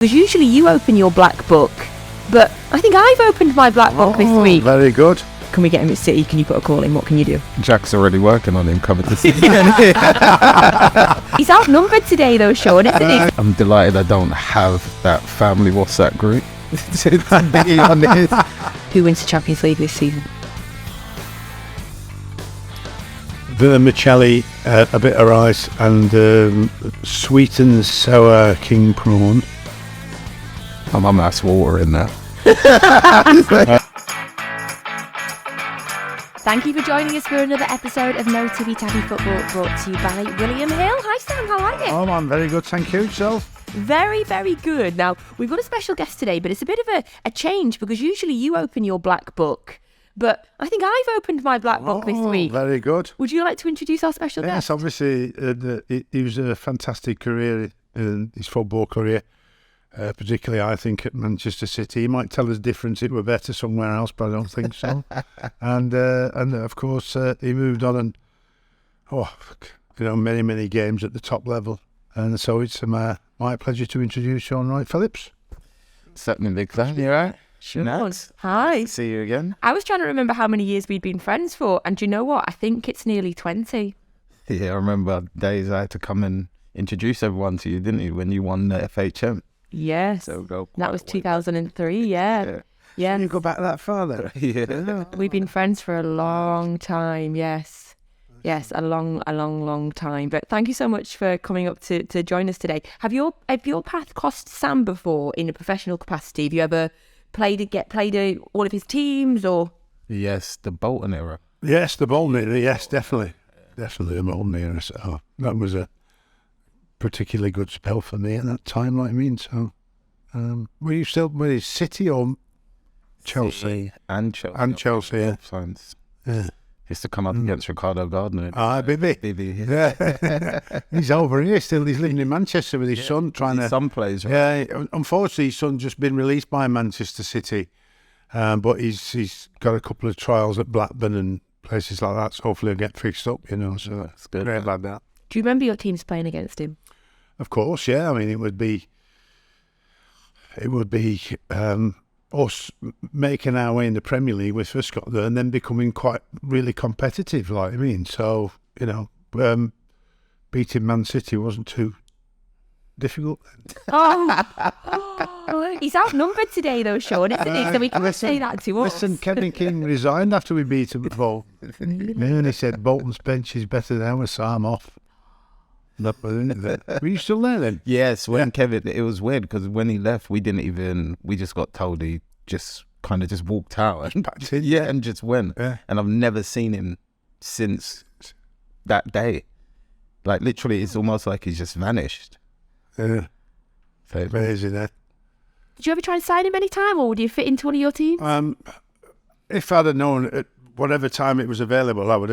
Because usually you open your black book, but I think I've opened my black book this week. Very good. Can we get him at City? Can you put a call in? What can you do? Jack's already working on him coming to City. He's outnumbered today though, Shaun, isn't he? I'm delighted I don't have that family WhatsApp group. To be honest. Who wins the Champions League this season? Vermicelli, a bit of rice and sweet and sour king prawn. My mum has water in there. Thank you for joining us for another episode of No Tippy Tappy Football, brought to you by William Hill. Hi Sam, how are you? Oh man, very good, thank you. Yourself? Very, very good. Now, we've got a special guest today, but it's a bit of a change because usually you open your black book, but I think I've opened my black book this week. Very good. Would you like to introduce our special guest? Yes, obviously, he was a fantastic career in his football career. Particularly, I think, at Manchester City. He might tell us different. It were better somewhere else, but I don't think so. and of course, he moved on and, many games at the top level. And so it's my pleasure to introduce Shaun Wright-Phillips. Certainly big fan, you right? Sure. Nice. Hi. See you again. I was trying to remember how many years we'd been friends for, and do you know what? I think it's nearly 20. Yeah, I remember days I had to come and introduce everyone to you, didn't you, when you won the FHM? Yes. So that was 2003, yeah. Yeah. You go back that far then? Yeah. We've been friends for a long time, yes. Yes, a long time. But thank you so much for coming up to join us today. Have your path crossed Sam before in a professional capacity? Have you ever played all of his teams or? Yes, the Bolton era. Yes, the Bolton era, yes, definitely. Definitely the Bolton era. So that was a particularly good spell for me at that time, like I mean. So were you City or Chelsea? City and Chelsea. And Chelsea, yeah. Science. Yeah. Used to come up against Ricardo Gardner. Bibi. Yeah. He's over here still. He's living in Manchester with his son, trying to. Some plays, right? Yeah. Unfortunately, his son's just been released by Manchester City, but he's got a couple of trials at Blackburn and places like that. So hopefully, he'll get fixed up. So That's good. Great about that. Do you remember your teams playing against him? Of course, yeah. I mean, it would be us making our way in the Premier League with Scotland and then becoming quite really competitive, like I mean. So, beating Man City wasn't too difficult then. Oh, he's outnumbered today though, Shaun, isn't he? So we can't say that to us. Listen, Kevin King resigned after we beat him at Bolton. And he said Bolton's bench is better than ours, so I'm off. Were you still there then? Yes, Kevin, it was weird because when he left, we just got told he just walked out and Packed in. yeah, and just went. Yeah. And I've never seen him since that day. Like literally, it's almost like he's just vanished. Yeah. So, Amazing, eh? Did you ever try and sign him any time, or would you fit into one of your teams? If I'd have known at whatever time it was available, I'd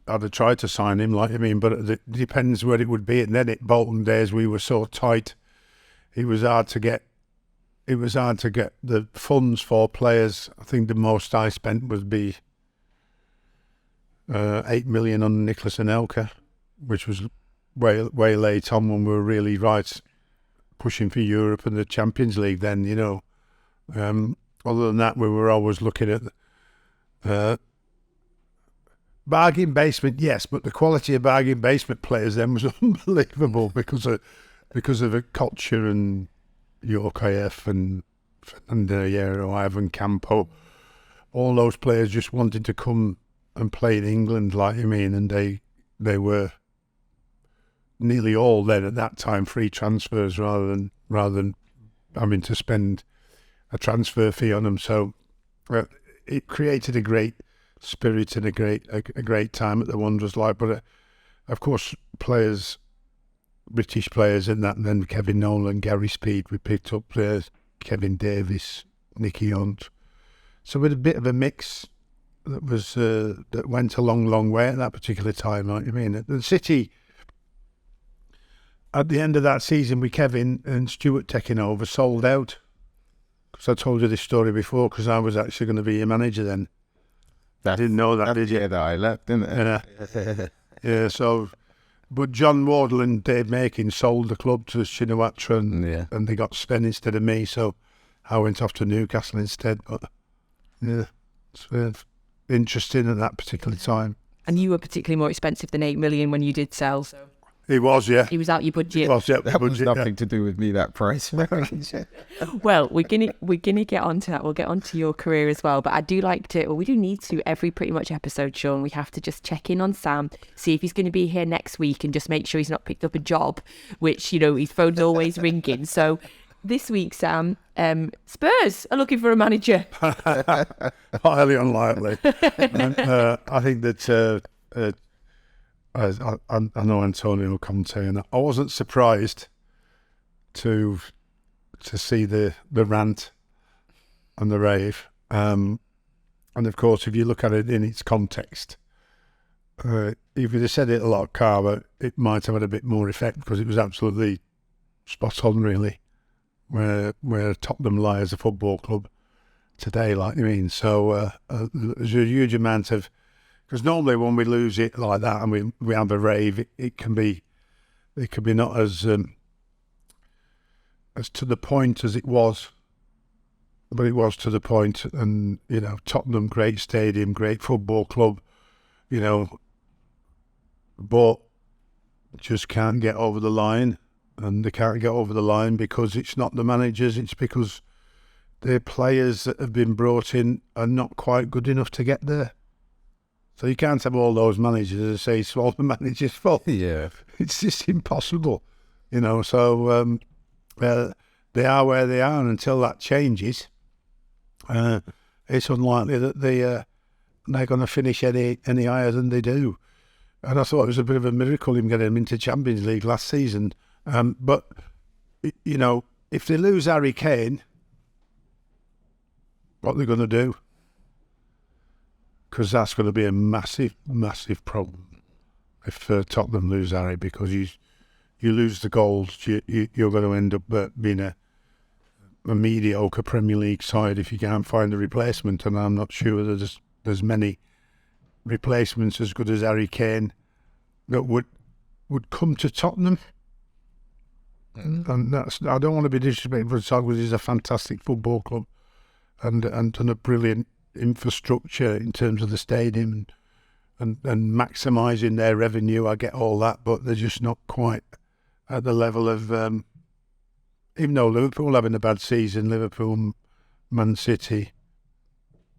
have tried to sign him, like I mean, but it depends where it would be. And then at Bolton days, we were so tight, it was hard to get the funds for players. I think the most I spent would be 8 million on Nicholas Anelka, which was way late on when we were really pushing for Europe and the Champions League then, Other than that, we were always looking at bargain basement, yes, but the quality of bargain basement players then was unbelievable because of Kocher and Yorkaeff and Fernando Hierro, Ivan Campo. All those players just wanted to come and play in England, like I mean, and they were nearly all then at that time free transfers rather than having to spend a transfer fee on them. So it created a great spirit and a great time at the Wanderers, but of course British players in that, and then Kevin Nolan, Gary Speed, we picked up players, Kevin Davis, Nicky Hunt. So with a bit of a mix that was that went a long way at that particular time, like I mean. The City, at the end of that season with Kevin and Stuart taking over, sold out. Because I told you this story before, because I was actually going to be a manager then. I didn't know that, did you? Yeah, that I left, didn't it? Yeah, so But John Wardle and Dave Makin sold the club to Shinawatra and they got Sven instead of me, so I went off to Newcastle instead. But yeah, it's interesting at that particular time. And you were particularly more expensive than 8 million when you did sell. So He was, yeah. he was out your budget. He was, yeah. That was nothing to do with me, that price. Well, we're gonna get onto that. We'll get onto your career as well. But I do like to, or we do need to, every pretty much episode, Shaun, we have to just check in on Sam, see if he's going to be here next week, and just make sure he's not picked up a job, which, you know, his phone's always ringing. So this week, Sam, Spurs are looking for a manager. Highly unlikely. I think that I know Antonio Conte, and I wasn't surprised to see the rant and the rave. And of course, if you look at it in its context, if you'd have said it a lot calmer, it might have had a bit more effect, because it was absolutely spot on, really, where Tottenham lie as a football club today, like you mean. So there's a huge amount of, because normally when we lose it like that and we have a rave, it can be not as to the point as it was, but it was to the point. And you know, Tottenham, great stadium, great football club, you know, but just can't get over the line. And they can't get over the line because it's not the managers, it's because the players that have been brought in are not quite good enough to get there. So you can't have all those managers, as I say, it's all the managers' fault. Yeah. It's just impossible, you know. So they are where they are, and until that changes, it's unlikely that they're going to finish any higher than they do. And I thought it was a bit of a miracle him getting them into Champions League last season. But, you know, if they lose Harry Kane, what are they going to do? Because that's going to be a massive, massive problem if Tottenham lose Harry, because you lose the goals, you're going to end up being a mediocre Premier League side if you can't find a replacement. And I'm not sure there's many replacements as good as Harry Kane that would come to Tottenham. And I don't want to be disrespectful to Tottenham, because he's a fantastic football club and done a brilliant infrastructure in terms of the stadium and maximising their revenue. I get all that, but they're just not quite at the level of, even though Liverpool having a bad season, Liverpool, Man City,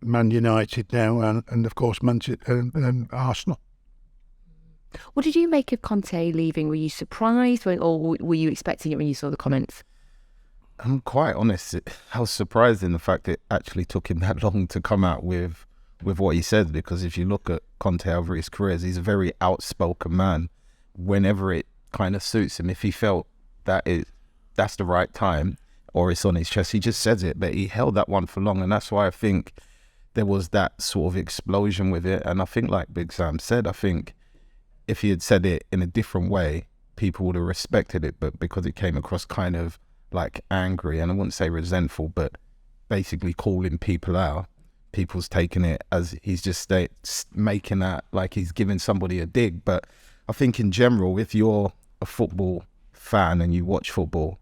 Man United now, and of course and Arsenal. What did you make of Conte leaving? Were you surprised, or were you expecting it when you saw the comments? I'm quite honest, I was surprised in the fact it actually took him that long to come out with what he said, because if you look at Conte over his career, he's a very outspoken man. Whenever it kind of suits him, if he felt that's the right time, or it's on his chest, he just says it. But he held that one for long, and that's why I think there was that sort of explosion with it. And I think, like Big Sam said, I think if he had said it in a different way, people would have respected it. But because it came across kind of like angry, and I wouldn't say resentful, but basically calling people out, people's taking it as he's just making that like he's giving somebody a dig. But I think in general, if you're a football fan and you watch football,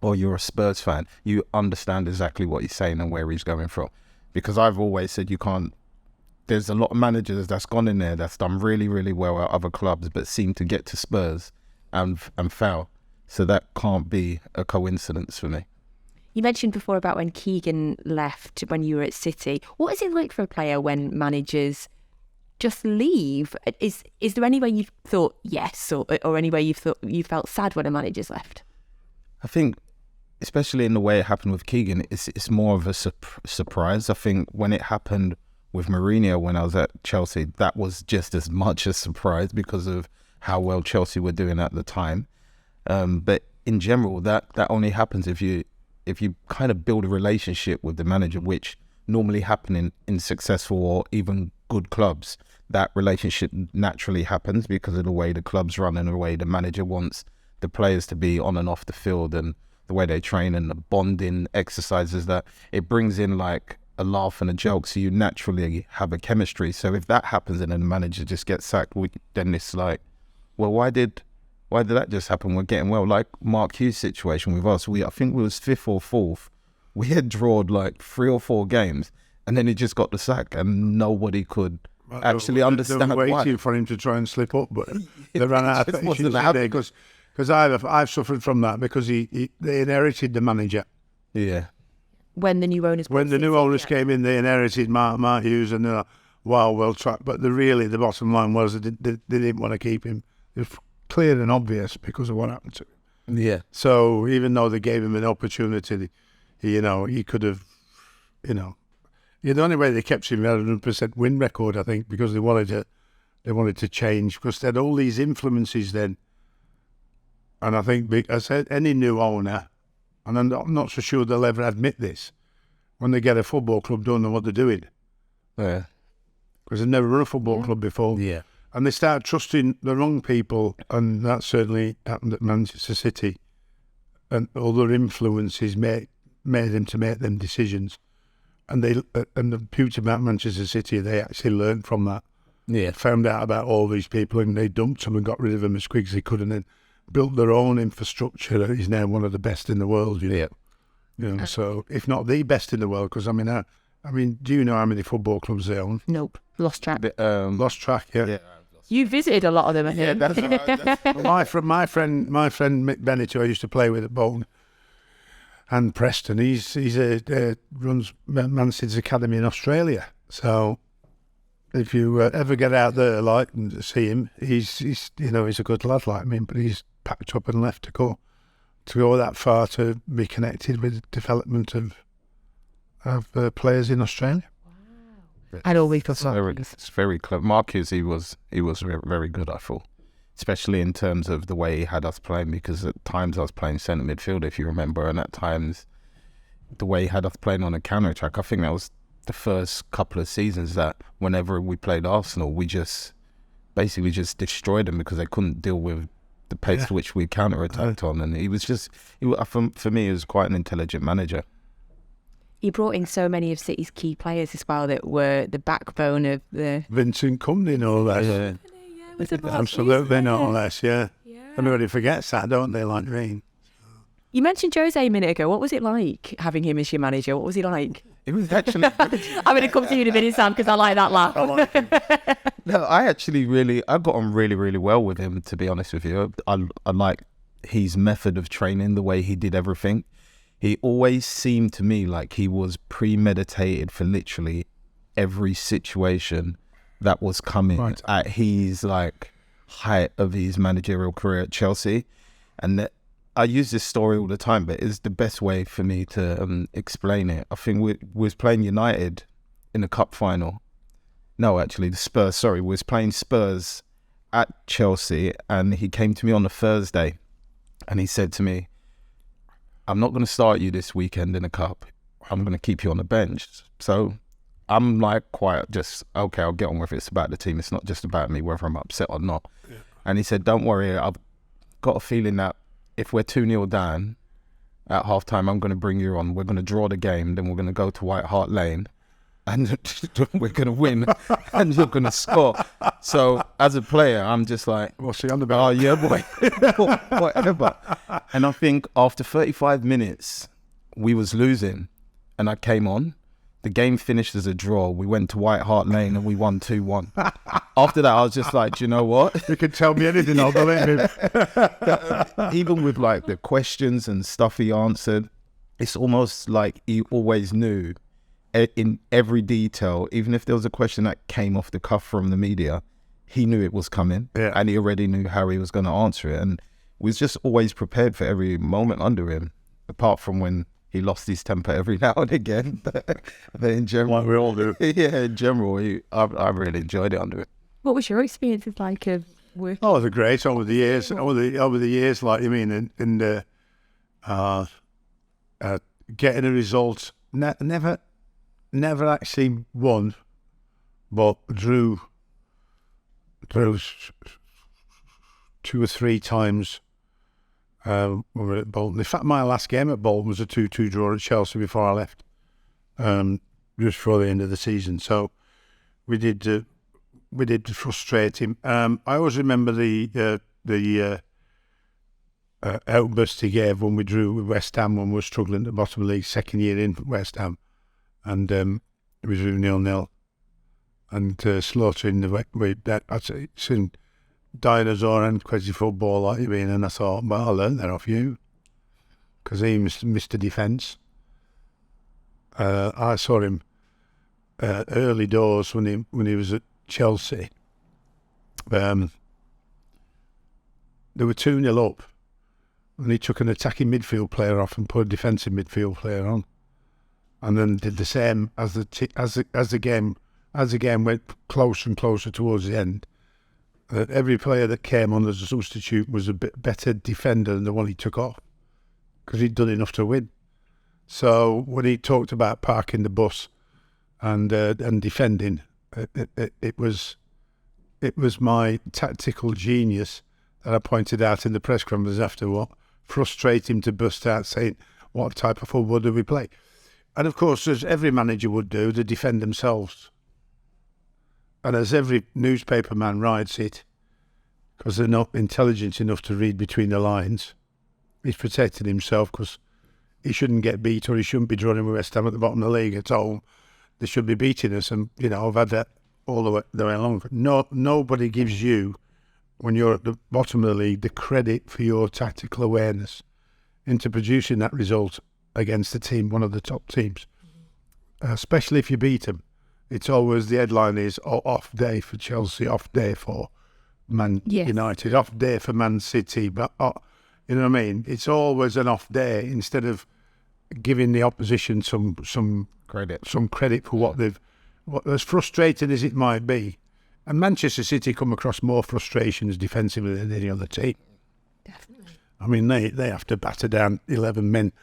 or you're a Spurs fan, you understand exactly what he's saying and where he's going from. Because I've always said there's a lot of managers that's gone in there that's done really, really well at other clubs, but seem to get to Spurs and fail. So that can't be a coincidence for me. You mentioned before about when Keegan left when you were at City. What is it like for a player when managers just leave? Is there any way you've thought yes, or any way you felt sad when a manager's left? I think, especially in the way it happened with Keegan, it's more of a surprise. I think when it happened with Mourinho when I was at Chelsea, that was just as much a surprise because of how well Chelsea were doing at the time. But in general, that only happens if you kind of build a relationship with the manager, which normally happen in successful or even good clubs. That relationship naturally happens because of the way the club's run and the way the manager wants the players to be on and off the field, and the way they train and the bonding exercises, that it brings in like a laugh and a joke, so you naturally have a chemistry. So if that happens and then the manager just gets sacked, then it's like, well, why did why did that just happen? We're getting well. Like Mark Hughes' situation with us, I think we was 5th or 4th. We had drawed like 3 or 4 games, and then he just got the sack, and nobody could actually understand they were waiting why. for him to try and slip up, but they ran out of It just patience wasn't happening. because I've suffered from that because they inherited the manager. Yeah. When the new owners When the new owners came in, they inherited Mark Hughes, and they're like, wow, well tracked. But the bottom line was they didn't want to keep him. It was clear and obvious because of what happened to him. Yeah. So even though they gave him an opportunity, he could have, the only way they kept him had a 100% win record, I think, because they wanted to change because they had all these influences then. And I think, as I said, any new owner, and I'm not so sure they'll ever admit this, when they get a football club, don't know what they're doing Yeah. because they've never run a football club before. Yeah. And they start trusting the wrong people, and that certainly happened at Manchester City. And other influences made them to make them decisions. And the beauty about Manchester City, they actually learned from that. Yeah. Found out about all these people, and they dumped them and got rid of them as quick as they could, and then built their own infrastructure that is now one of the best in the world. Yeah. So if not the best in the world, because I mean, do you know how many football clubs they own? Nope, lost track. Lost track, yeah. Yeah. You visited a lot of them, I Yeah, think. that's Well, my friend Mick Bennett, who I used to play with at Bolton and Preston, runs Man City's academy in Australia. So if you ever get out there and see him, he's a good lad like me, but he's packed up and left to go that far to be connected with the development of players in Australia. I'd always It's prefer. very clever. Marcus, he was very good, I thought, especially in terms of the way he had us playing, because at times I was playing centre midfield, if you remember, and at times the way he had us playing on a counter attack. I think that was the first couple of seasons that whenever we played Arsenal, we just basically just destroyed them because they couldn't deal with the pace to which we counter attacked on, and for me, he was quite an intelligent manager. He brought in so many of City's key players as well that were the backbone of the... Vincent Kompany, no less. Absolutely, no less, yeah. Everybody forgets that, don't they, like me? You mentioned Jose a minute ago. What was it like having him as your manager? What was he like? It was actually... I'm going to come to you in a minute, Sam, because I like that laugh. No, I got on really, really well with him, to be honest with you. I like his method of training, the way he did everything. He always seemed to me like he was premeditated for literally every situation that was coming at his height of his managerial career at Chelsea. And I use this story all the time, but it's the best way for me to explain it. I think we was playing United in the cup final. No, actually, the Spurs. Sorry, we was playing Spurs at Chelsea, and he came to me on the Thursday, and he said to me, I'm not going to start you this weekend in a cup. I'm going to keep you on the bench. So I'm quite just, okay, I'll get on with it. It's about the team. It's not just about me, whether I'm upset or not. Yeah. And he said, don't worry. I've got a feeling that if we're 2-0 down at halftime, I'm going to bring you on. We're going to draw the game. Then we're going to go to White Hart Lane and we're going to win and you're going to score. So as a player, I'm just like, what's he on about? Oh, yeah, boy. Whatever. And I think after 35 minutes, we was losing and I came on. The game finished as a draw. We went to White Hart Lane and we won 2-1. After that, I was just like, do you know what? You can tell me anything, I'll believe him. Even with the questions and stuff he answered, it's almost like he always knew in every detail, even if there was a question that came off the cuff from the media, he knew it was coming and he already knew how he was going to answer it, and was just always prepared for every moment under him, apart from when he lost his temper every now and again. But in general, like we all do. Yeah, in general, I really enjoyed it under him. What was your experiences like of working? Oh, they're great over the years. Over the years, like you mean, in getting a result. Never actually won, but drew 2 or 3 times. When we were at Bolton. In fact, my last game at Bolton was a 2-2 draw at Chelsea before I left, just before the end of the season. So we did frustrate him. I always remember the outburst he gave when we drew with West Ham when we were struggling at the bottom of the league, second year in West Ham, and we drew 0-0, and slaughtering it's in dinosaur and quasi football like you mean, and I thought, well, I learned that off you, because he missed the defence. I saw him early doors when he was at Chelsea. They were 2-0 up, and he took an attacking midfield player off and put a defensive midfield player on, and then did the same as the game went closer and closer towards the end. Every player that came on as a substitute was a bit better defender than the one he took off, because he'd done enough to win. So when he talked about parking the bus and defending, it was my tactical genius that I pointed out in the press conference after, what frustrate him to burst out saying, what type of football do we play? And of course, as every manager would do, they defend themselves. And as every newspaper man writes it, because they're not intelligent enough to read between the lines, he's protecting himself because he shouldn't get beat, or he shouldn't be drawing with West Ham at the bottom of the league at home. They should be beating us, and I've had that all the way along. Nobody gives you, when you're at the bottom of the league, the credit for your tactical awareness into producing that result against the team, one of the top teams, especially if you beat them. It's always, the headline is off day for Chelsea, off day for Man United, off day for Man City, but you know what I mean? It's always an off day, instead of giving the opposition some credit for what as frustrating as it might be. And Manchester City come across more frustrations defensively than any other team. Definitely. I mean, they have to batter down 11 men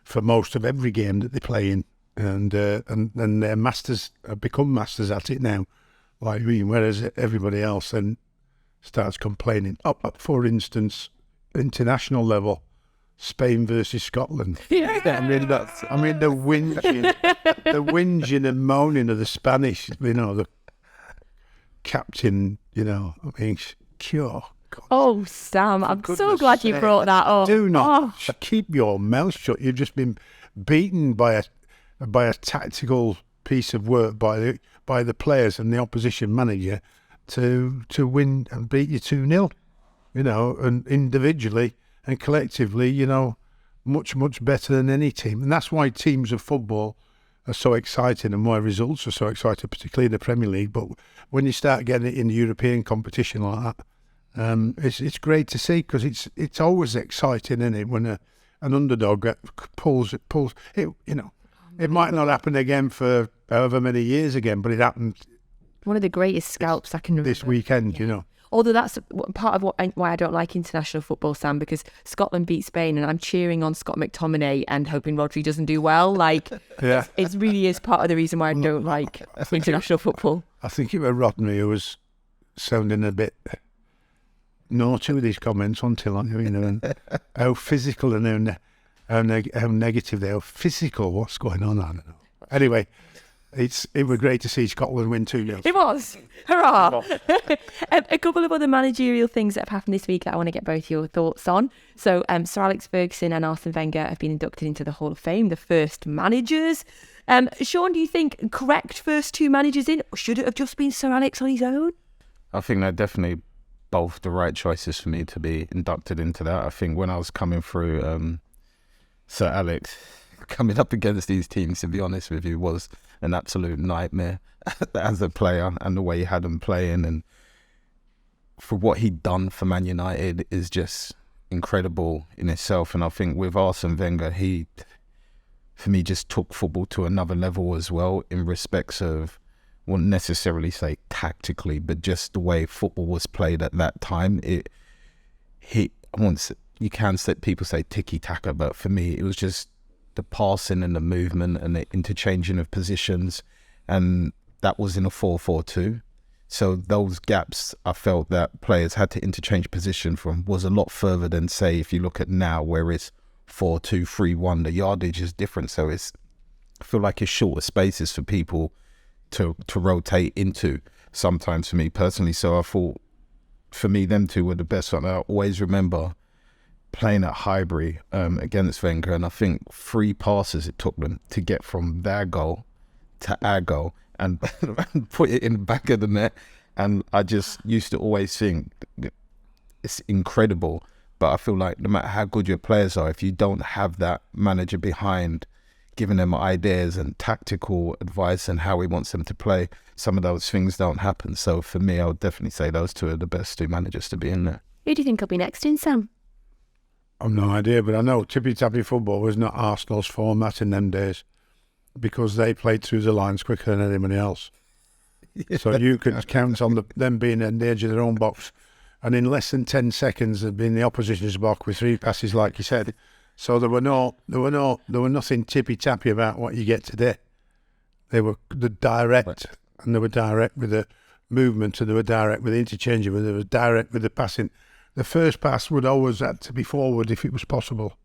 for most of every game that they play in, and they're masters, have become masters at it now. Like me, whereas everybody else then starts complaining. For instance, international level, Spain versus Scotland. Yeah. I mean the whinging and moaning of the Spanish, the captain, I mean, cure. God. Oh, Sam, I'm so glad you brought that up. Do not keep your mouth shut. You've just been beaten by a tactical piece of work by the players and the opposition manager to win and beat you 2-0. And individually and collectively, much, much better than any team. And that's why teams of football are so exciting, and why results are so exciting, particularly in the Premier League. But when you start getting it in the European competition like that, it's great to see, because it's always exciting, isn't it, when an underdog pulls it. It might not happen again for however many years again, but it happened. One of the greatest scalps I can remember. This weekend, Although that's part of why I don't like international football, Sam, because Scotland beat Spain and I'm cheering on Scott McTominay and hoping Rodri doesn't do well. It really is part of the reason why I don't like international football. I think it was Rodri who was sounding a bit naughty with his comments until, and how physical and how negative they are. Physical, what's going on? I don't know. Anyway, it was great to see Scotland win 2-0. It was. Hurrah! A couple of other managerial things that have happened this week that I want to get both your thoughts on. So, Sir Alex Ferguson and Arsene Wenger have been inducted into the Hall of Fame, the first managers. Shaun, do you think correct first two managers in, or should it have just been Sir Alex on his own? I think they're definitely both the right choices for me to be inducted into that. I think when I was coming through, Sir Alex coming up against these teams, to be honest with you, was an absolute nightmare as a player, and the way he had them playing, and for what he'd done for Man United is just incredible in itself. And I think with Arsene Wenger, he, for me, just took football to another level as well, in respects of, I wouldn't necessarily say tactically, but just the way football was played at that time. You can say, people say tiki-taka, but for me, it was just the passing and the movement and the interchanging of positions, and that was in a 4-4-2. So those gaps I felt that players had to interchange position from was a lot further than, say, if you look at now where it's 4-2-3-1, the yardage is different. So I feel like it's shorter spaces for people to rotate into sometimes, for me personally. So I thought, for me, them two were the best one. I always remember playing at Highbury against Wenger, and I think 3 passes it took them to get from their goal to our goal and put it in the back of the net. And I just used to always think it's incredible, but I feel like no matter how good your players are, if you don't have that manager behind giving them ideas and tactical advice and how he wants them to play, some of those things don't happen. So for me, I would definitely say those 2 are the best 2 managers to be in there. Who do you think will be next in, Sam? I've no idea, but I know Tippy Tappy Football was not Arsenal's format in them days because they played through the lines quicker than anybody else. So you could count on them being at the edge of their own box, and in less than 10 seconds they'd be in the opposition's box with 3 passes, like you said. So there were nothing tippy tappy about what you get today. They were direct, and they were direct with the movement, and they were direct with the interchangeable, and they were direct with the passing. The first pass would always have to be forward if it was possible,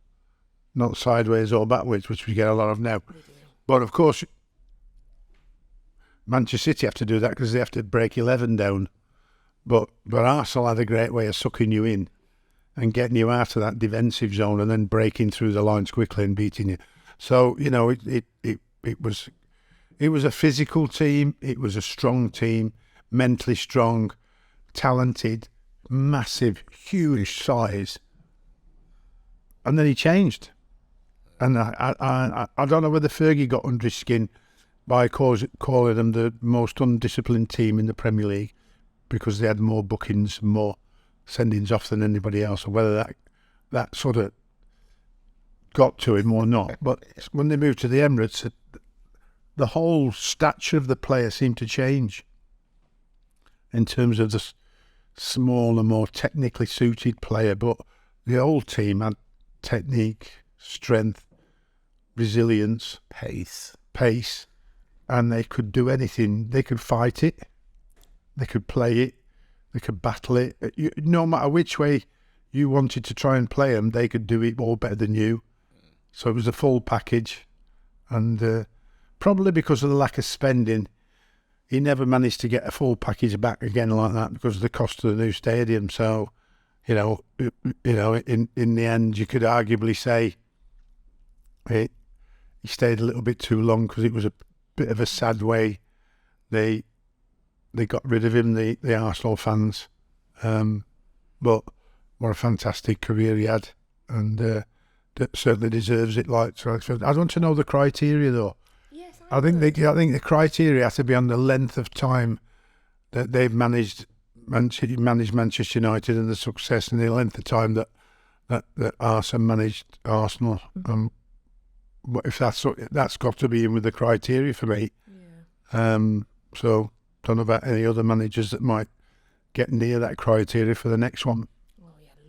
not sideways or backwards, which we get a lot of now. But of course, Manchester City have to do that because they have to break 11 down. But Arsenal had a great way of sucking you in and getting you out of that defensive zone and then breaking through the lines quickly and beating you. So, you know, it was a physical team. It was a strong team, mentally strong, talented, massive, huge size. And then he changed. And I don't know whether Fergie got under his skin by calling them the most undisciplined team in the Premier League because they had more bookings, more sendings off than anybody else, or whether that sort of got to him or not. But when they moved to the Emirates, the whole stature of the player seemed to change in terms of the smaller, more technically suited player. But the old team had technique, strength, resilience, pace, and they could do anything. They could fight it, they could play it, they could battle it. No matter which way you wanted to try and play them, they could do it all better than you. So it was a full package, and probably because of the lack of spending, he never managed to get a full package back again like that because of the cost of the new stadium. So, in the end, you could arguably say he stayed a little bit too long because it was a bit of a sad way they got rid of him, the Arsenal fans. But what a fantastic career he had, and certainly deserves it. I want to know the criteria though. Yes, I think the criteria has to be on the length of time that they've managed Manchester United and the success, and the length of time that Arsene managed Arsenal. But if that's got to be in with the criteria for me. Yeah. So don't know about any other managers that might get near that criteria for the next one.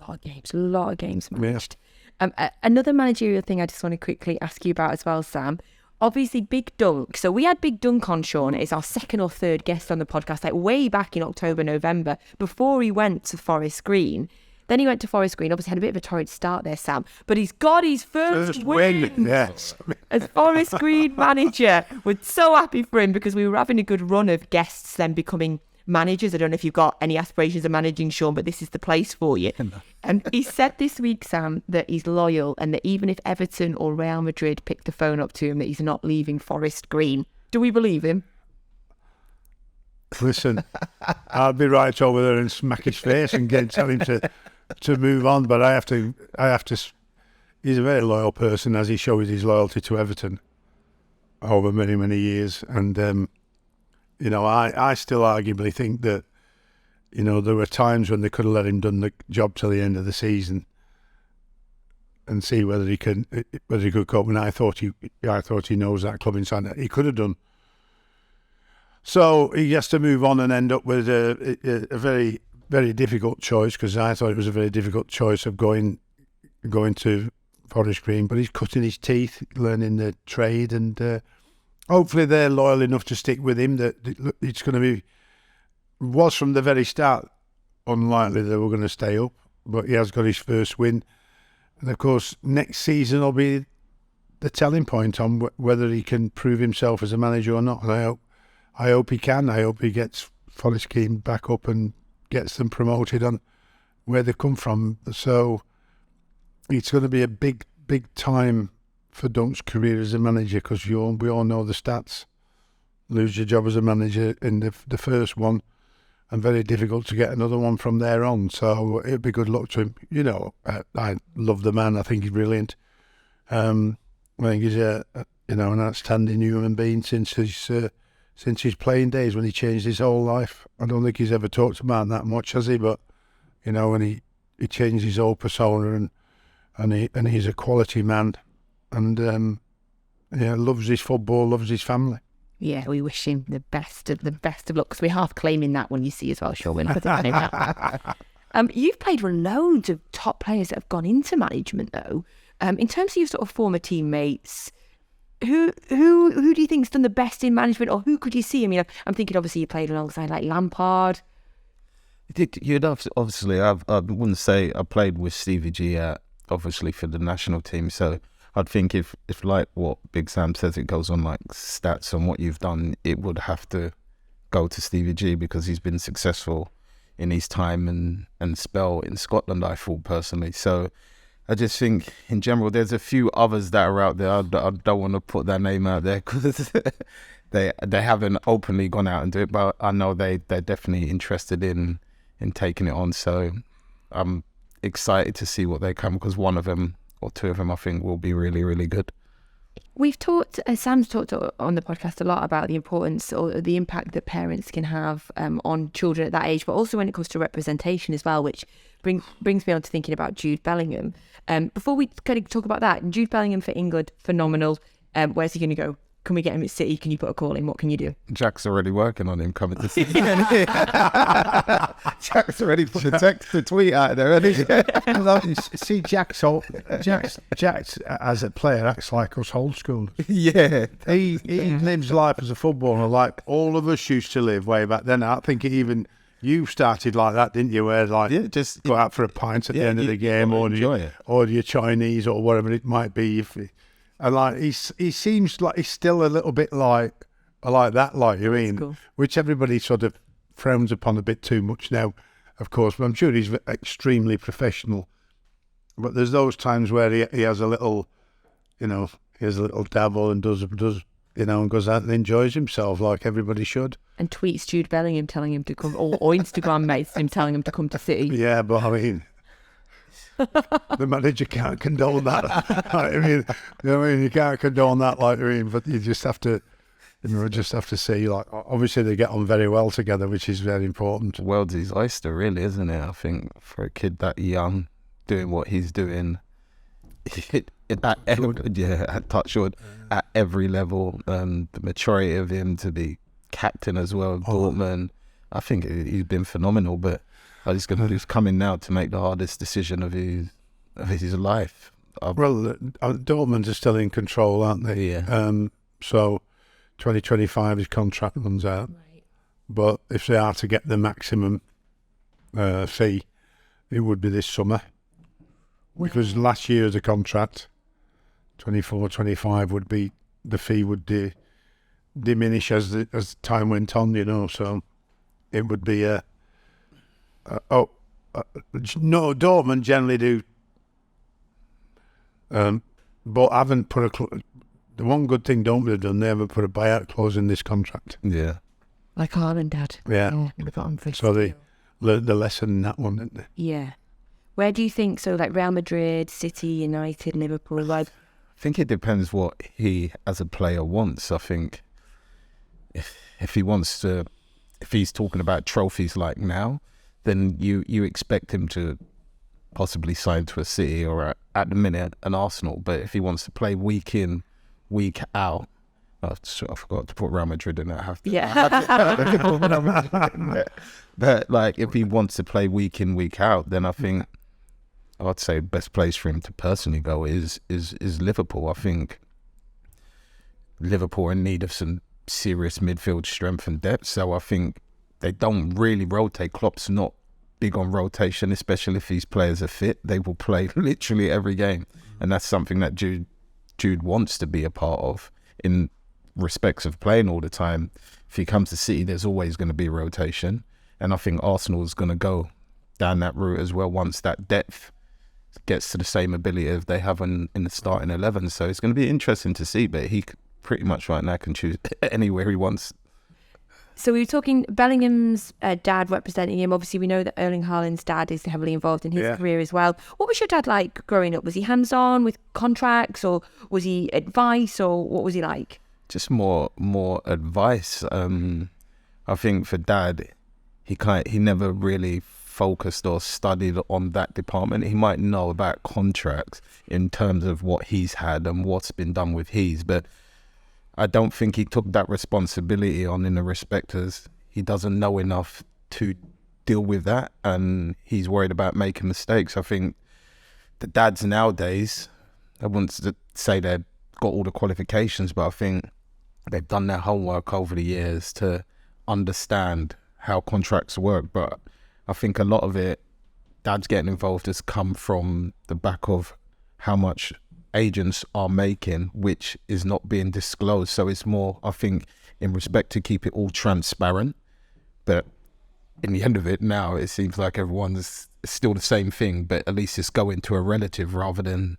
Oh yeah, a lot of games managed. Yeah. Another managerial thing I just want to quickly ask you about as well, Sam. Obviously, Big Dunk. So we had Big Dunk on, Shaun, as our second or third guest on the podcast, like way back in October, November, before he went to Forest Green. Then he went to Forest Green, obviously had a bit of a torrid start there, Sam, but he's got his first win. Yes. As Forest Green manager. We're so happy for him because we were having a good run of guests then becoming managers. I don't know if you've got any aspirations of managing, Shaun, but this is the place for you. And he said this week, Sam, that he's loyal and that even if Everton or Real Madrid pick the phone up to him, that he's not leaving Forest Green. Do we believe him? Listen, I'll be right over there and smack his face and tell him to move on, but I have to. He's a very loyal person, as he showed his loyalty to Everton over many, many years. And I still arguably think that there were times when they could have let him done the job till the end of the season and see whether he could cope. And I thought he knows that club inside. He could have done. So he has to move on and end up with a very, very difficult choice, because I thought it was a very difficult choice of going to Forest Green. But he's cutting his teeth, learning the trade, and hopefully they're loyal enough to stick with him. That it's going to be, was from the very start unlikely they were going to stay up, but he has got his first win. And of course, next season will be the telling point on whether he can prove himself as a manager or not. And I hope he can. I hope he gets Forest Green back up and gets them promoted on where they come from. So it's going to be a big time for Dunk's career as a manager, because we all know the stats. Lose your job as a manager in the first one, and very difficult to get another one from there on. So it'd be good luck to him. You know, I love the man. I think he's brilliant. I think he's an outstanding human being since his playing days, when he changed his whole life. I don't think he's ever talked about that much, has he? But you know, when he changed his whole persona, and he's a quality man, and loves his football, loves his family. Yeah, we wish him the best of luck, because we're half claiming that one, you see, as well, Shaun. We're not putting that name out. You've played with loads of top players that have gone into management, though. In terms of your sort of former teammates, who do you think's done the best in management, or who could you see? I mean, I'm thinking obviously you played alongside like Lampard. Obviously, I wouldn't say I played with Stevie G obviously for the national team, so I'd think if like what Big Sam says, it goes on like stats on what you've done, it would have to go to Stevie G, because he's been successful in his time and spell in Scotland, I thought personally. So I just think in general there's a few others that are out there. I don't want to put their name out there because they haven't openly gone out and do it, but I know they're definitely interested in taking it on. So I'm excited to see what they come, because one of them or two of them I think will be really, really good. We've talked, Sam's talked on the podcast a lot about the importance or the impact that parents can have on children at that age, but also when it comes to representation as well, which brings me on to thinking about Jude Bellingham. Before we kind of talk about that, Jude Bellingham for England, phenomenal. Where's he going to go? Can we get him at City? Can you put a call in? What can you do? Jack's already working on him coming to City. Jack's already put a text, a tweet out there, isn't he? See, Jack's as a player acts like us old school. Yeah. He lives life as a footballer like all of us used to live way back then. I think even you started like that, didn't you? Where just go out for a pint at the end of the game, or your Chinese or whatever it might be. And like he seems like he's still a little bit like that, like you mean, cool. Which everybody sort of frowns upon a bit too much now, of course. But I'm sure he's extremely professional. But there's those times where he has a little, dabble and does and goes out and enjoys himself like everybody should. And tweets Jude Bellingham telling him to come, or Instagram mates him telling him to come to City. Yeah, but I mean, the manager can't condone that. You can't condone that, but you just have to, see, like, obviously they get on very well together, which is very important. World's his oyster, really, isn't it? I think for a kid that young, doing what he's doing, at every level, the maturity of him to be captain as well, Dortmund, I think he's been phenomenal, but he's coming now to make the hardest decision of his life. Dortmund are still in control, aren't they? Yeah. So 2025 his contract runs out. Right. But if they are to get the maximum fee, it would be this summer. Wow. Because last year the contract, 24-25 would be, the fee would diminish as time went on, so it would be no, Dortmund generally do, but haven't put the one good thing Dortmund have done, they haven't put a buyout clause in this contract. Yeah. Like Haaland had. Yeah. So they learned the lesson in that one, didn't they? Yeah. Where do you think, so like Real Madrid, City, United, Liverpool, like? I think it depends what he as a player wants. I think if he's talking about trophies like now, then you expect him to possibly sign to a City or at the minute an Arsenal. But if he wants to play week in, week out, I forgot to put Real Madrid in that. I have to. Yeah. But like if he wants to play week in, week out, then I think I'd say best place for him to personally go is Liverpool. I think Liverpool are in need of some serious midfield strength and depth. So I think they don't really rotate. Klopp's not big on rotation, especially if these players are fit. They will play literally every game. And that's something that Jude wants to be a part of in respects of playing all the time. If he comes to City, there's always going to be rotation. And I think Arsenal is going to go down that route as well once that depth gets to the same ability as they have in the starting 11. So it's going to be interesting to see, but he pretty much right now can choose anywhere he wants. So we were talking Bellingham's dad representing him. Obviously, we know that Erling Haaland's dad is heavily involved in his career as well. What was your dad like growing up? Was he hands-on with contracts, or was he advice, or what was he like? Just more advice. I think for Dad, he never really focused or studied on that department. He might know about contracts in terms of what he's had and what's been done with his, but I don't think he took that responsibility on, in the respect as he doesn't know enough to deal with that, and he's worried about making mistakes. I think the dads nowadays, I wouldn't say they've got all the qualifications, but I think they've done their homework over the years to understand how contracts work. But I think a lot of it, dads getting involved, has come from the back of how much agents are making, which is not being disclosed. So it's more, I think, in respect to keep it all transparent. But in the end of it now, it seems like everyone's still the same thing, but at least it's going to a relative rather than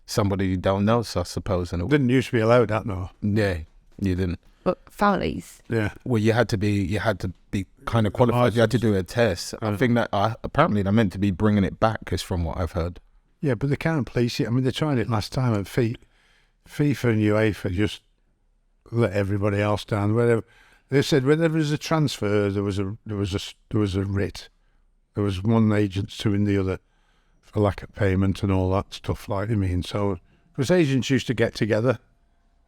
somebody you don't know, so I suppose. And it Didn't used to be allowed that, no. Yeah, you didn't. But families. Yeah. Well, you had to be kind of qualified. You had to do a test. I think that apparently they're meant to be bringing it back, is from what I've heard. Yeah, but they can't police it. I mean, they tried it last time, and FIFA and UEFA just let everybody else down. Wherever they said, whenever there's a transfer, there was a writ. There was one agent suing the other for lack of payment and all that stuff. Like, I mean, so because agents used to get together,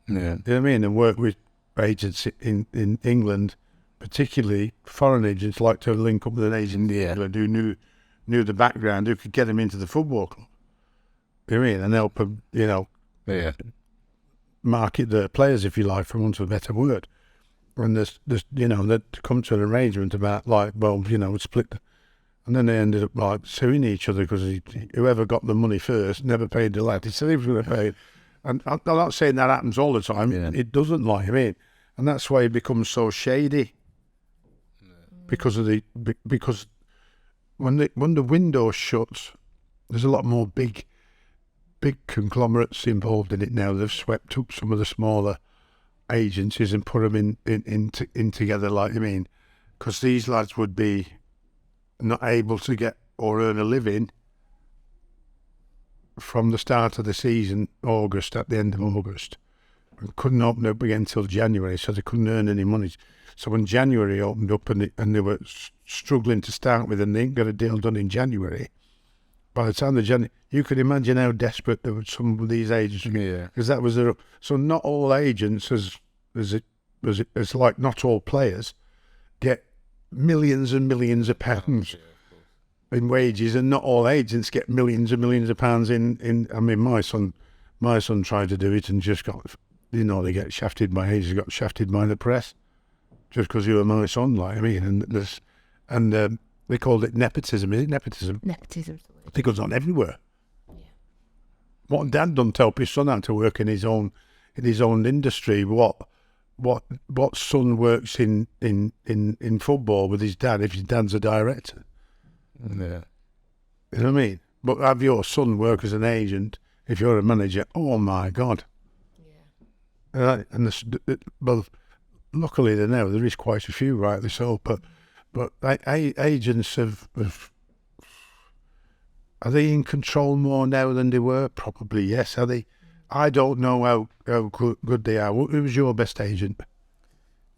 Yeah, you know what I mean, and work with agents in England, particularly foreign agents, like to link up with an agent in England who knew the background, who could get them into the football club. You know what I mean, and help them, you know, market the players, if you like, for want of a better word. And there's you know, they come to an arrangement about, like, well, you know, split. And then they ended up like suing each other because whoever got the money first never paid the lad. He said he was going to pay. And I'm not saying that happens all the time. Yeah. It doesn't, like, I mean, and that's why it becomes so shady. Because when the window shuts, there's a lot more big conglomerates involved in it now. They've swept up some of the smaller agencies and put them in together, like, I mean, because these lads would be not able to get or earn a living from the start of the season, August, at the end of August, and couldn't open up again until January, so they couldn't earn any money. So when January opened up and they were struggling to start with, and they didn't get a deal done in January, by the time you could imagine how desperate there were some of these agents. Yeah. Because that was so not all agents, as like not all players, get millions and millions of pounds in wages, and not all agents get millions and millions of pounds in. I mean, my son tried to do it and just got, you know, they get shafted by agents, got shafted by the press, just because you were my son, like, I mean, and they called it nepotism. Is it nepotism? Nepotism. It goes on everywhere. Yeah. What Dad done to help his son out to work in his own industry. What son works in football with his dad if his dad's a director? Yeah. You know what I mean? But have your son work as an agent if you're a manager? Oh my God! Yeah. Well, luckily there is quite a few, rightly so. But agents have. Are they in control more now than they were? Probably, yes. Are they? I don't know how good they are. Who was your best agent?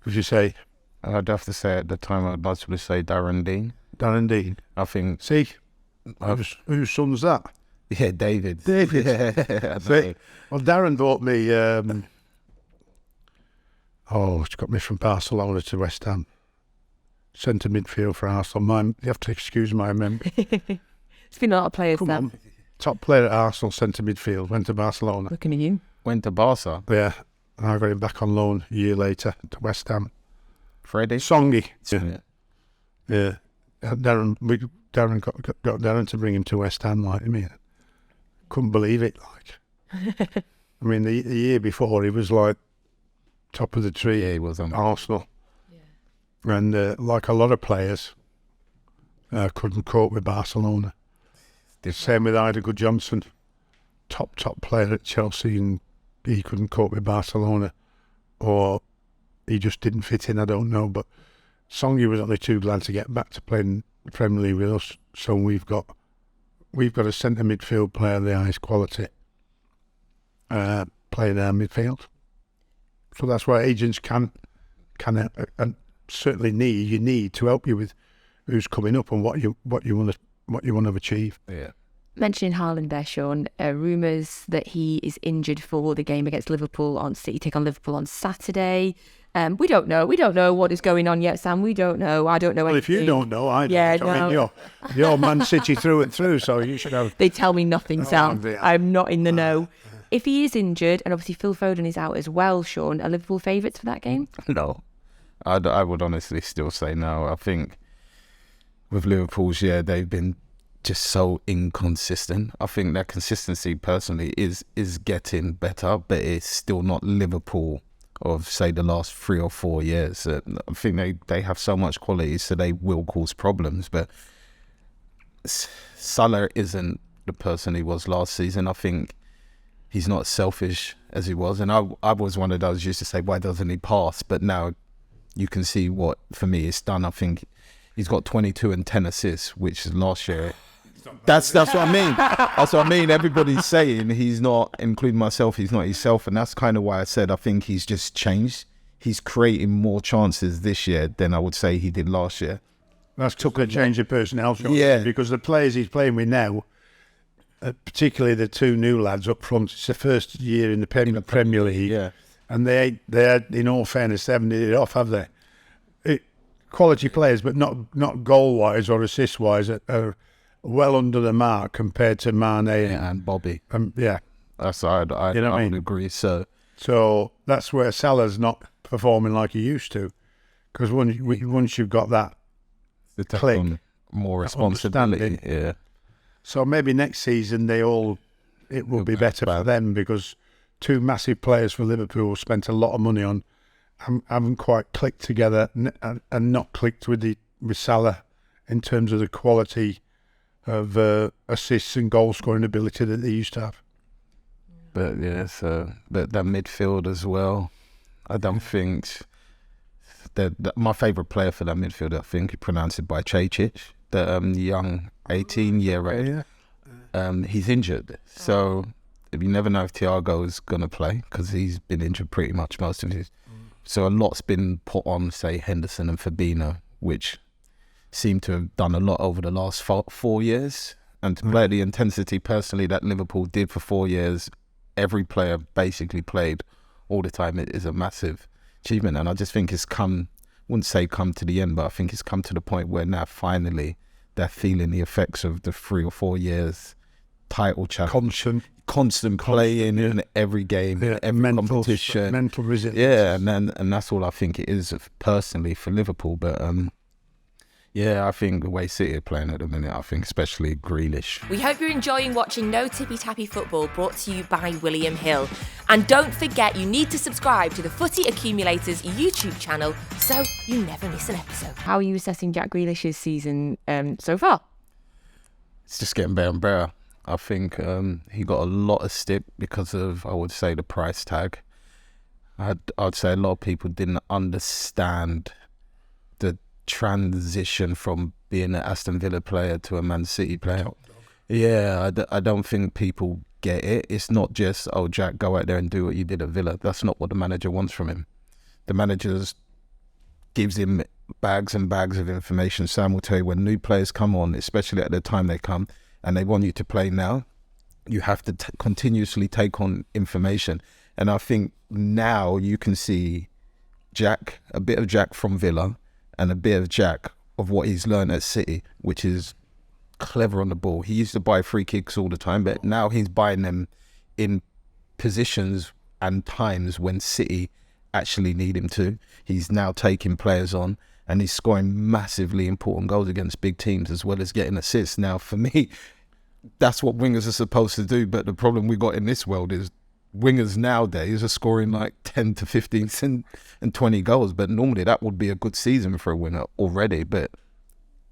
Would you say? I'd have to say at the time, I'd possibly say Darren Dean. Darren Dean. I think. See, whose son's that? Yeah, David. David. Yeah, See, well, Darren bought me. It's got me from Barcelona to West Ham. Centre midfield for Arsenal. You have to excuse my memory. It's been a lot of players Come then. on. Top player at Arsenal, centre midfield, went to Barcelona. Looking at you. Went to Barca. Yeah, and I got him back on loan a year later to West Ham. Freddie. Songy. Yeah. Darren got Darren to bring him to West Ham, like, I mean, couldn't believe it, like. I mean, the year before he was like top of the tree. Yeah, he was on Arsenal. Yeah. And like a lot of players, couldn't cope with Barcelona. Same with Ida Johnson, top player at Chelsea, and he couldn't cope with Barcelona, or he just didn't fit in. I don't know, but Songy was only too glad to get back to playing Premier League with us. So we've got a centre midfield player of the highest quality playing our midfield. So that's why agents can and certainly need to help you with who's coming up and what you want to achieve. Yeah. Mentioning Haaland there, Shaun, rumours that he is injured for the game against Liverpool on City take on Liverpool on Saturday. We don't know what is going on yet, Sam. We don't know. I don't know. Well, anything. if you don't know, I don't. Yeah, I mean, you're Man City through and through, so you should have. They tell me nothing, Sam. Dear. I'm not in the know. If he is injured, and obviously Phil Foden is out as well, Shaun, are Liverpool favourites for that game? No. I would honestly still say no. I think with Liverpool's, they've been just so inconsistent. I think their consistency personally is getting better, but it's still not Liverpool of, say, the last 3 or 4 years. I think they have so much quality, so they will cause problems. But Salah isn't the person he was last season. I think he's not as selfish as he was. And I was one of those who used to say, why doesn't he pass? But now you can see what, for me, it's done. I think he's got 22 and 10 assists, which is last year. That's what I mean. That's what I mean. Everybody's saying he's not, including myself, he's not himself. And that's kind of why I said I think he's just changed. He's creating more chances this year than I would say he did last year. That's took a change of personnel, Yeah. Because the players he's playing with now, particularly the two new lads up front, it's the first year in the Premier League. Yeah. And they had, in all fairness, they haven't hit it off, have they? Quality players, but not goal-wise or assist-wise, are well under the mark compared to Mane And Bobby. yeah. That's I You know what I would mean? agree. So that's where Salah's not performing like he used to, because once you've got that to take click, on more responsibility. understanding. Yeah. so maybe next season it will be better for them, because two massive players for Liverpool spent a lot of money on haven't quite clicked together and not clicked with Salah in terms of the quality of assists and goal scoring ability that they used to have. But but that midfield as well. I don't think that my favourite player for that midfield, I think, you pronounce it by Čečić, the young 18-year-old. He's injured, so you never know if Thiago's gonna play, because he's been injured pretty much most of his. So a lot's been put on, say, Henderson and Fabinho, which seem to have done a lot over the last 4 years. And to play the intensity personally that Liverpool did for 4 years, every player basically played all the time. It is a massive achievement. And I just think it's wouldn't say come to the end, but I think it's come to the point where now finally they're feeling the effects of the 3 or 4 years title challenge. Constant playing in every game, every competition. Mental resilience. Yeah, and that's all I think it is personally for Liverpool. But I think the way City are playing at the minute, I think especially Grealish. We hope you're enjoying watching No Tippy Tappy Football, brought to you by William Hill. And don't forget, you need to subscribe to the Footy Accumulators YouTube channel so you never miss an episode. How are you assessing Jack Grealish's season so far? It's just getting better and better. I think he got a lot of stick because of, I would say, the price tag. I'd say a lot of people didn't understand the transition from being an Aston Villa player to a Man City player. Yeah, I don't think people get it. It's not just, oh, Jack, go out there and do what you did at Villa. That's not what the manager wants from him. The manager gives him bags and bags of information. Sam will tell you, when new players come on, especially at the time they come, and they want you to play now, you have to continuously take on information. And I think now you can see Jack, a bit of Jack from Villa and a bit of Jack of what he's learned at City, which is clever on the ball. He used to buy free kicks all the time, but now he's buying them in positions and times when City actually need him to. He's now taking players on, and he's scoring massively important goals against big teams as well as getting assists. Now, for me, that's what wingers are supposed to do. But the problem we got in this world is wingers nowadays are scoring like 10 to 15 and 20 goals. But normally that would be a good season for a winger already. But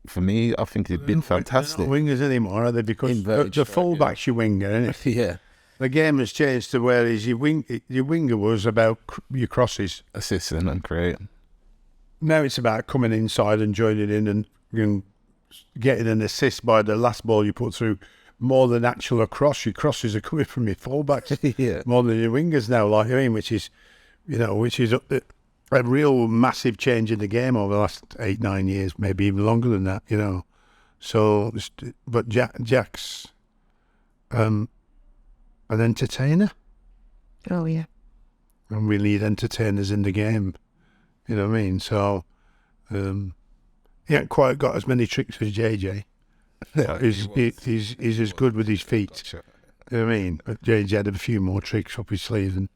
for me, I think it'd been fantastic. They're not wingers anymore, are they? Because the fullback's your winger, isn't it? Yeah. The game has changed to whereas your winger was about your crosses. Assisting and creating. Now it's about coming inside and joining in and getting an assist by the last ball you put through more than actual across. Your crosses are coming from your fullbacks Yeah. more than your wingers now, like I mean, which is a real massive change in the game over the last 8-9 years, maybe even longer than that, So, but Jack's an entertainer. Oh, yeah. And we need entertainers in the game. You know what I mean? So, he hasn't quite got as many tricks as JJ. He's as good with his feet. You know what I mean? But JJ had a few more tricks up his sleeve,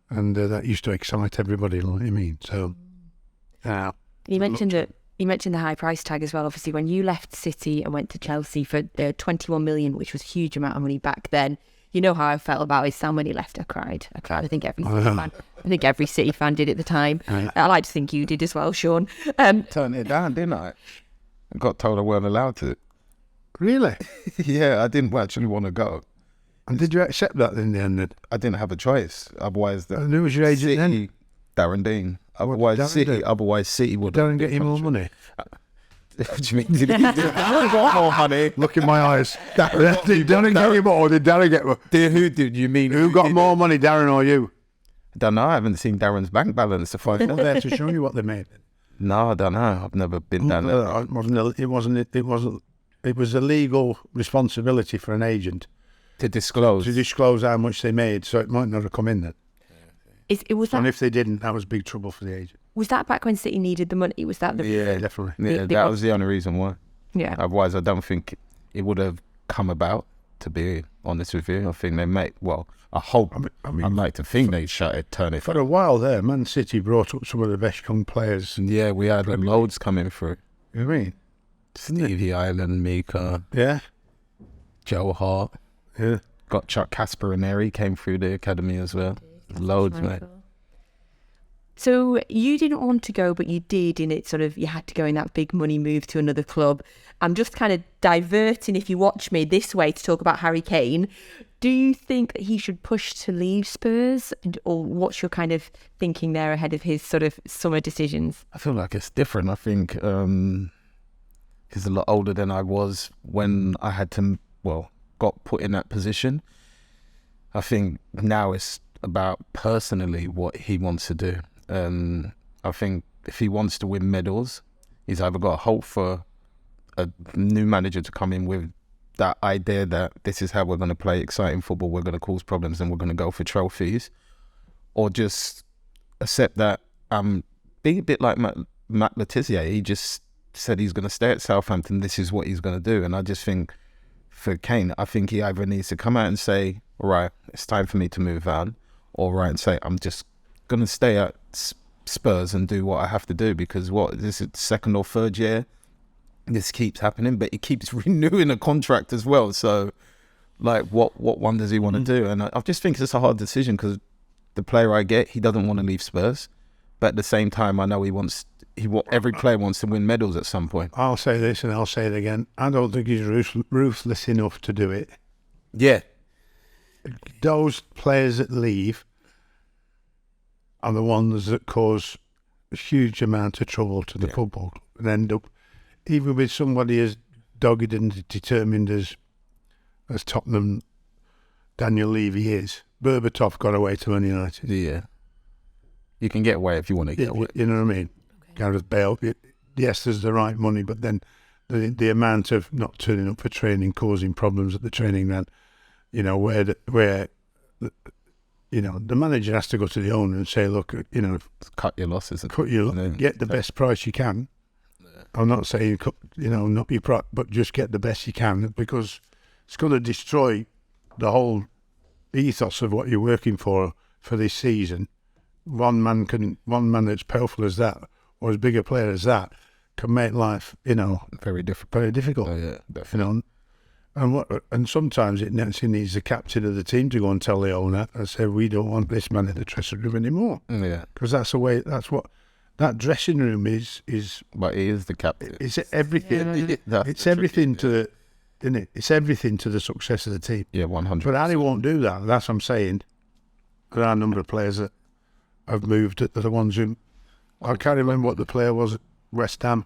and that used to excite everybody. Like what I mean? So, You mentioned the high price tag as well. Obviously, when you left City and went to Chelsea for the 21 million, which was a huge amount of money back then. You know how I felt about his Sam when he left. I cried. I think every City fan did at the time. Right. I like to think you did as well, Shaun. Turned it down, didn't I? I got told I weren't allowed to. Really? Yeah, I didn't actually want to go. And did you accept that in the end? I didn't have a choice. Otherwise, And who was your agent then? Darren Dean. Darren Otherwise, City would. Darren get you more money? What do you mean? Did he got more money? Look in my eyes. Did Darren get you more, or did Darren get more? Who did you mean? Who got more money, Darren or you? I don't know. I haven't seen Darren's bank balance to find Not out. there to show you what they made. No, I don't know. I've never been down there. It was a legal responsibility for an agent To disclose. to disclose how much they made, so it might not have come in then. And if they didn't, that was big trouble for the agent. Was that back when City needed the money? Was that the... Yeah, definitely. Yeah, that was the only reason why. Yeah. Otherwise, I don't think it would have come about, to be honest with you. I think they may, well, I hope, I'd like to think they turn it. For a while there, Man City brought up some of the best young players. And yeah, we had loads coming through. You know what I mean? Stevie Island, Mika, Yeah, Joe Hart. yeah. Got Chuck Casper and Harry came through the academy as well. Loads, mate. So you didn't want to go, but you did, and it sort of, you had to go in that big money move to another club. I'm just kind of diverting, if you watch me, this way to talk about Harry Kane. Do you think that he should push to leave Spurs, or what's your kind of thinking there ahead of his sort of summer decisions? I feel like it's different. I think he's a lot older than I was when I had to, got put in that position. I think now it's about personally what he wants to do. I think if he wants to win medals, he's either got to hope for a new manager to come in with that idea that this is how we're going to play exciting football, we're going to cause problems and we're going to go for trophies, or just accept that being a bit like Matt Letizia, he just said he's going to stay at Southampton, this is what he's going to do. And I just think for Kane, I think he either needs to come out and say, all right, it's time for me to move on, or right and say, I'm just going to stay at Spurs and do what I have to do, because this is second or third year this keeps happening, but he keeps renewing a contract as well. So like what one does he want to do? And I just think it's a hard decision, because the player I get, he doesn't want to leave Spurs, but at the same time I know every player wants to win medals at some point. I'll say this and I'll say it again. I don't think he's ruthless enough to do it. Yeah. Those players that leave are the ones that cause a huge amount of trouble to the football club, and end up, even with somebody as dogged and determined as Tottenham Daniel Levy is. Berbatov got away to Man United. Yeah. You can get away if you want to get away. You know what I mean? Okay. Gareth Bale, yes, there's the right money, but then the amount of not turning up for training, causing problems at the training ground, where the manager has to go to the owner and say, look, cut your losses. Get the best price you can. Yeah. I'm not saying, not be proud, but just get the best you can, because it's going to destroy the whole ethos of what you're working for this season. One man that's powerful as that, or as big a player as that, can make life, very difficult. Very difficult. Oh, yeah, definitely. And sometimes it needs the captain of the team to go and tell the owner and say, we don't want this man in the dressing room anymore. Yeah, because that's what that dressing room is But he is the captain. it's everything. It's everything to the, isn't it? It's everything to the success of the team. Yeah, 100. But Harry won't do that. That's what I'm saying. There are a number of players that have moved. That are the ones who I can't remember what the player was at West Ham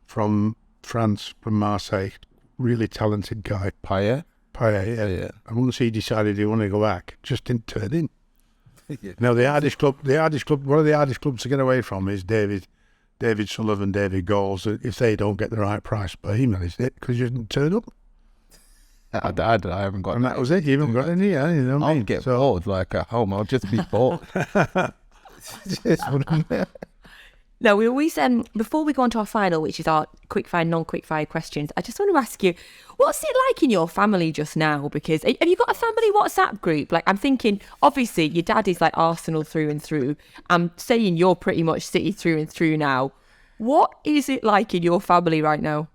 from France, from Marseille. Really talented guy. Payet? Pike, yeah. And once he decided he wanted to go back, just didn't turn in. Yeah. Now one of the hardest clubs to get away from is David Sullivan, David Gauls. If they don't get the right price, but he managed it because you didn't turn up. I haven't got. And that was it. You haven't got any, you know what I I'll mean? get bored like at home. I'll just be bored. No, we always, before we go on to our final, which is our quickfire, non-quickfire questions, I just want to ask you, what's it like in your family just now? Because have you got a family WhatsApp group? Like, I'm thinking, obviously, your dad is like Arsenal through and through. I'm saying you're pretty much City through and through now. What is it like in your family right now?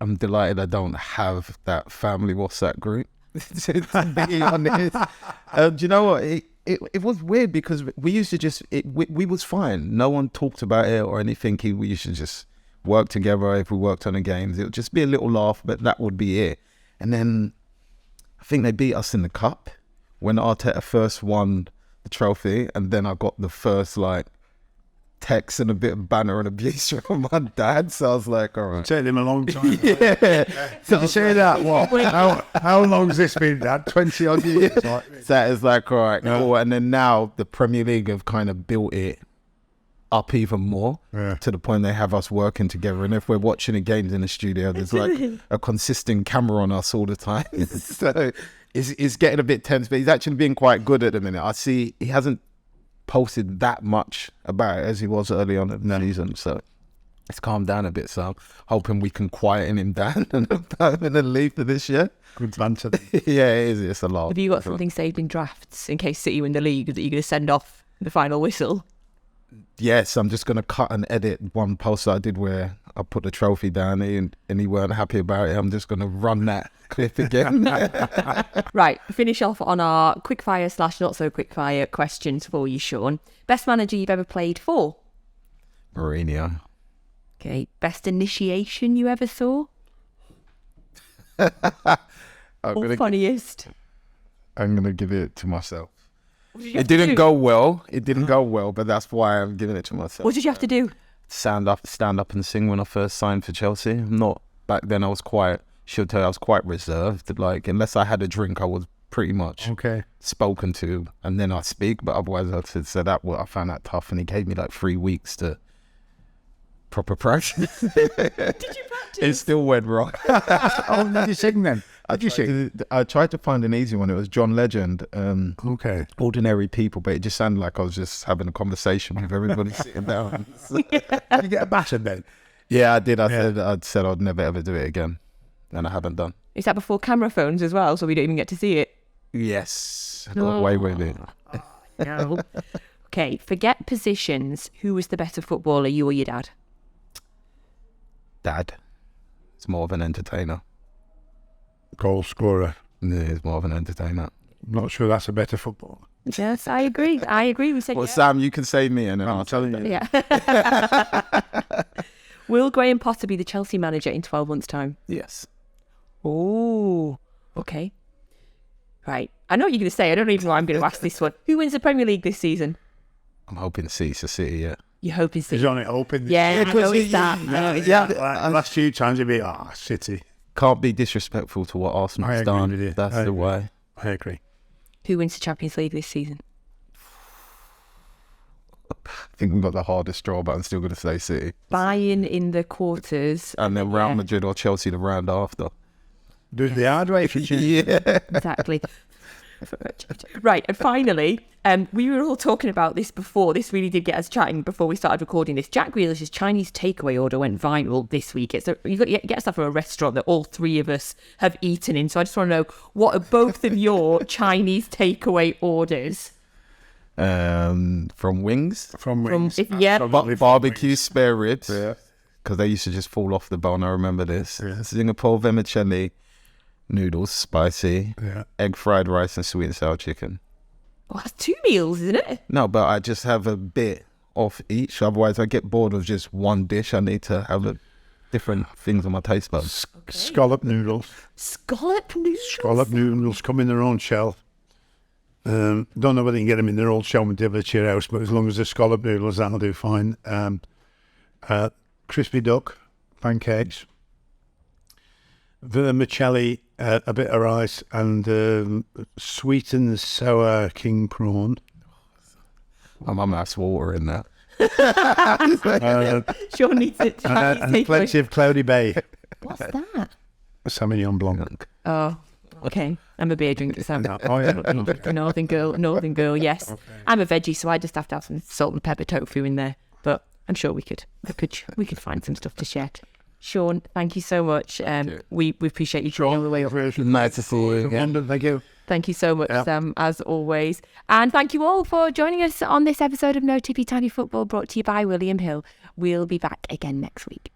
I'm delighted I don't have that family WhatsApp group. To be honest. Do you know what? It was weird because we used to just, we was fine. No one talked about it or anything. We used to just work together. If we worked on the games, it would just be a little laugh, but that would be it. And then I think they beat us in the cup when Arteta first won the trophy. And then I got the first like text and a bit of banner and abuse from my dad. So I was like, all right. Taken him a long time. Yeah. Did you say that? What? How long's this been, Dad? 20 odd years? So that is like, all right, cool. And then now the Premier League have kind of built it up even more to the point they have us working together. And if we're watching the games in the studio, there's like a consistent camera on us all the time. So it's getting a bit tense, but he's actually being quite good at the minute. I see he hasn't posted that much about it as he was early on in the season, so it's calmed down a bit. So I'm hoping we can quieten him down and then leave for this year. Good banter. Yeah, it is. It's a lot. Have you got something saved in drafts in case City win the league that you're going to send off the final whistle? Yes, I'm just going to cut and edit one post I did where I put the trophy down and he weren't happy about it. I'm just going to run that clip again. Right, finish off on our quickfire / not so quickfire questions for you, Shaun. Best manager you've ever played for? Mourinho. Okay, best initiation you ever saw? Or funniest? I'm going to give it to myself. It didn't go well. It didn't go well, but that's why I'm giving it to myself. What did you have to do? Stand up and sing when I first signed for Chelsea. Back then I was quite reserved. Like, unless I had a drink, I was pretty much spoken to, and then I speak, but otherwise I found that tough, and he gave me like 3 weeks to proper practice. Did you practice? It still went wrong. Oh, did you sing then? I tried to find an easy one. It was John Legend. Ordinary People, but it just sounded like I was just having a conversation with everybody sitting down. Did you get a batter then? Yeah, I did. I said I'd never ever do it again, and I haven't done. Is that before camera phones as well, so we don't even get to see it? Yes, I got away with it. No. Okay, forget positions. Who was the better footballer, you or your dad? Dad. It's more of an entertainer. Goal scorer. Yeah, he's more of an entertainer. I'm not sure that's a better footballer. Yes, I agree. We said Well, yeah. Sam, you can save me, and then I'm telling you. Yeah. Will Graham Potter be the Chelsea manager in 12 months' time? Yes. Oh, okay. Right. I know what you're going to say. I don't even know why I'm going to ask this one. Who wins the Premier League this season? I'm hoping City's a City, yeah. You're hoping City. He's on it open. Yeah, I know it's that. Last few times it'd be, City. Can't be disrespectful to what Arsenal's done. With you. That's the way. I agree. Who wins the Champions League this season? I think we've got the hardest draw, but I'm still going to say City. Bayern in the quarters. And then Real Madrid or Chelsea the round after. Do the hard way for you. Yeah. Exactly. Right, and finally, we were all talking about this before. This really did get us chatting before we started recording this. Jack Grealish's Chinese takeaway order went viral this week. You get stuff from a restaurant that all three of us have eaten in. So I just want to know, what are both of your Chinese takeaway orders? From Wings. From Wings. Barbecue spare ribs. Yeah. Because they used to just fall off the bone. I remember this. Yeah. Singapore vermicelli noodles, spicy. Yeah. Egg fried rice and sweet and sour chicken. Well, that's 2 meals, isn't it? No, but I just have a bit off each. Otherwise, I get bored of just one dish. I need to have different things on my taste buds. Scallop noodles. Scallop noodles? Scallop noodles come in their own shell. Don't know whether you can get them in their old shell and deliver to your house, but as long as they're scallop noodles, that'll do fine. Crispy duck, pancakes, vermicelli, a bit of rice, and sweet and sour king prawn. My mum has water in that. Shaun needs it. And plenty of Cloudy Bay. What's that? Sauvignon Blanc. Oh, okay. I'm a beer drinker, so Oh, yeah. Northern girl, yes. Okay. I'm a veggie, so I just have to have some salt and pepper tofu in there. But I'm sure we could find some stuff to share. Shaun, thank you so much. We appreciate you coming all the way up. Nice to see you again. Thank you. Thank you so much, Sam, as always. And thank you all for joining us on this episode of No Tippy Tappy Football, brought to you by William Hill. We'll be back again next week.